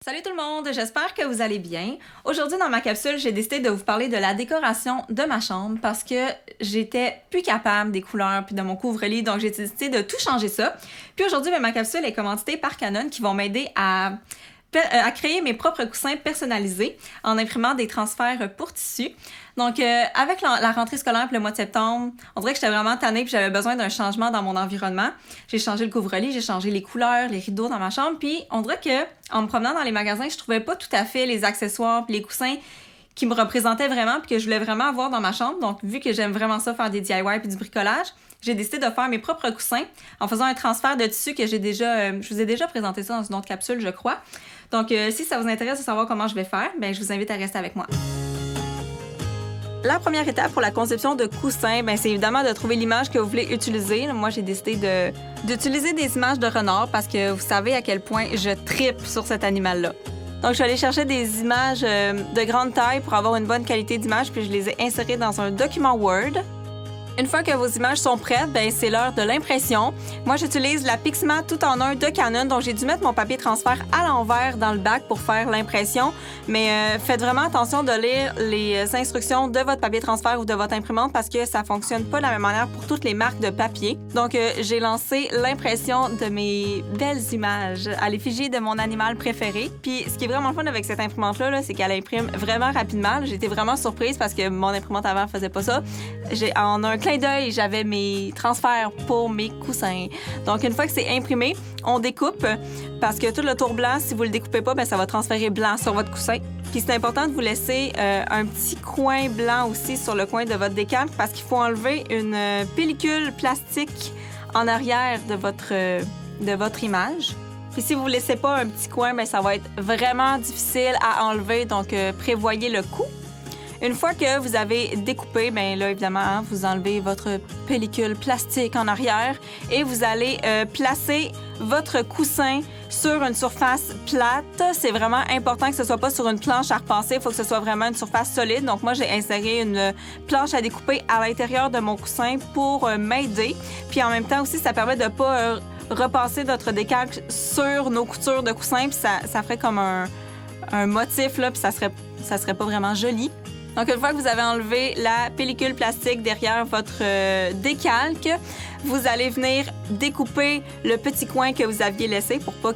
Salut tout le monde, j'espère que vous allez bien. Aujourd'hui dans ma capsule, j'ai décidé de vous parler de la décoration de ma chambre parce que j'étais plus capable des couleurs puis de mon couvre-lit, donc j'ai décidé de tout changer ça. Puis aujourd'hui, ma capsule est commanditée par Canon qui vont m'aider à créer mes propres coussins personnalisés en imprimant des transferts pour tissu. Donc, avec la rentrée scolaire pour le mois de septembre, on dirait que j'étais vraiment tannée puis j'avais besoin d'un changement dans mon environnement. J'ai changé le couvre-lit, j'ai changé les couleurs, les rideaux dans ma chambre, puis on dirait que en me promenant dans les magasins, je trouvais pas tout à fait les accessoires puis les coussins qui me représentaient vraiment puis que je voulais vraiment avoir dans ma chambre. Donc, vu que j'aime vraiment ça, faire des DIY puis du bricolage, j'ai décidé de faire mes propres coussins en faisant un transfert de tissu que je vous ai déjà présenté ça dans une autre capsule, je crois. Donc, si ça vous intéresse de savoir comment je vais faire, je vous invite à rester avec moi. La première étape pour la conception de coussins, c'est évidemment de trouver l'image que vous voulez utiliser. Moi, j'ai décidé d'utiliser des images de renard parce que vous savez à quel point je trippe sur cet animal-là. Donc, je suis allée chercher des images de grande taille pour avoir une bonne qualité d'image, puis je les ai insérées dans un document Word. Une fois que vos images sont prêtes, c'est l'heure de l'impression. Moi, j'utilise la Pixma tout en un de Canon, donc j'ai dû mettre mon papier transfert à l'envers dans le bac pour faire l'impression. Mais faites vraiment attention de lire les instructions de votre papier transfert ou de votre imprimante parce que ça fonctionne pas de la même manière pour toutes les marques de papier. Donc, j'ai lancé l'impression de mes belles images à l'effigie de mon animal préféré. Puis, ce qui est vraiment fun avec cette imprimante-là, c'est qu'elle imprime vraiment rapidement. J'ai été vraiment surprise parce que mon imprimante avant faisait pas ça. En un clin d'œil, j'avais mes transferts pour mes coussins. Donc, une fois que c'est imprimé, on découpe parce que tout le tour blanc, si vous le découpez pas, ça va transférer blanc sur votre coussin. Puis c'est important de vous laisser un petit coin blanc aussi sur le coin de votre décalque parce qu'il faut enlever une pellicule plastique en arrière de votre image. Puis si vous ne laissez pas un petit coin, ça va être vraiment difficile à enlever, donc prévoyez le coût. Une fois que vous avez découpé, là, évidemment, vous enlevez votre pellicule plastique en arrière et vous allez placer votre coussin sur une surface plate. C'est vraiment important que ce soit pas sur une planche à repasser. Il faut que ce soit vraiment une surface solide. Donc, moi, j'ai inséré une planche à découper à l'intérieur de mon coussin pour m'aider. Puis, en même temps aussi, ça permet de pas repasser notre décalque sur nos coutures de coussin. Puis, ça ferait comme un motif, là, puis ça serait pas vraiment joli. Donc, une fois que vous avez enlevé la pellicule plastique derrière votre décalque, vous allez venir découper le petit coin que vous aviez laissé pour pas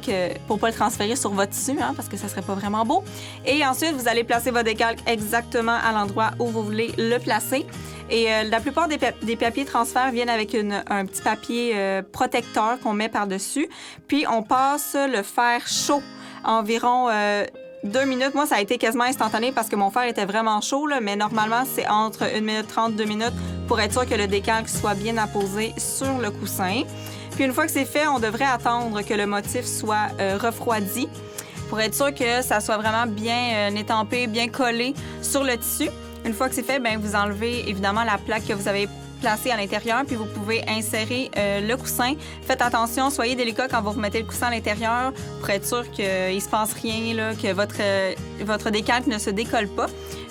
le transférer sur votre tissu, parce que ça serait pas vraiment beau. Et ensuite, vous allez placer votre décalque exactement à l'endroit où vous voulez le placer. Et la plupart des papiers transfert viennent avec un petit papier protecteur qu'on met par-dessus. Puis, on passe le fer chaud environ 2 minutes. Moi, ça a été quasiment instantané parce que mon fer était vraiment chaud, mais normalement, c'est entre 1 minute 30, 2 minutes pour être sûr que le décalque soit bien apposé sur le coussin. Puis une fois que c'est fait, on devrait attendre que le motif soit refroidi pour être sûr que ça soit vraiment bien étampé, bien collé sur le tissu. Une fois que c'est fait, vous enlevez évidemment la plaque que vous avez placée à l'intérieur, puis vous pouvez insérer le coussin. Faites attention, soyez délicat quand vous remettez le coussin à l'intérieur pour être sûr qu'il ne se passe rien, là, que votre décalque ne se décolle pas.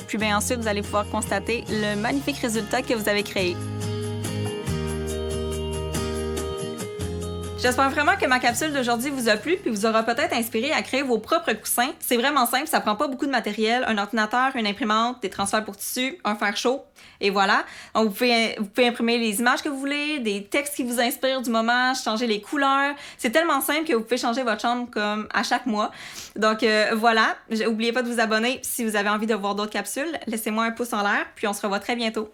Puis ensuite, vous allez pouvoir constater le magnifique résultat que vous avez créé. J'espère vraiment que ma capsule d'aujourd'hui vous a plu puis vous aura peut-être inspiré à créer vos propres coussins. C'est vraiment simple, ça prend pas beaucoup de matériel, un ordinateur, une imprimante, des transferts pour tissu, un fer chaud et voilà. Donc vous pouvez imprimer les images que vous voulez, des textes qui vous inspirent du moment, changer les couleurs. C'est tellement simple que vous pouvez changer votre chambre comme à chaque mois. Donc voilà, n'oubliez pas de vous abonner si vous avez envie de voir d'autres capsules. Laissez-moi un pouce en l'air puis on se revoit très bientôt.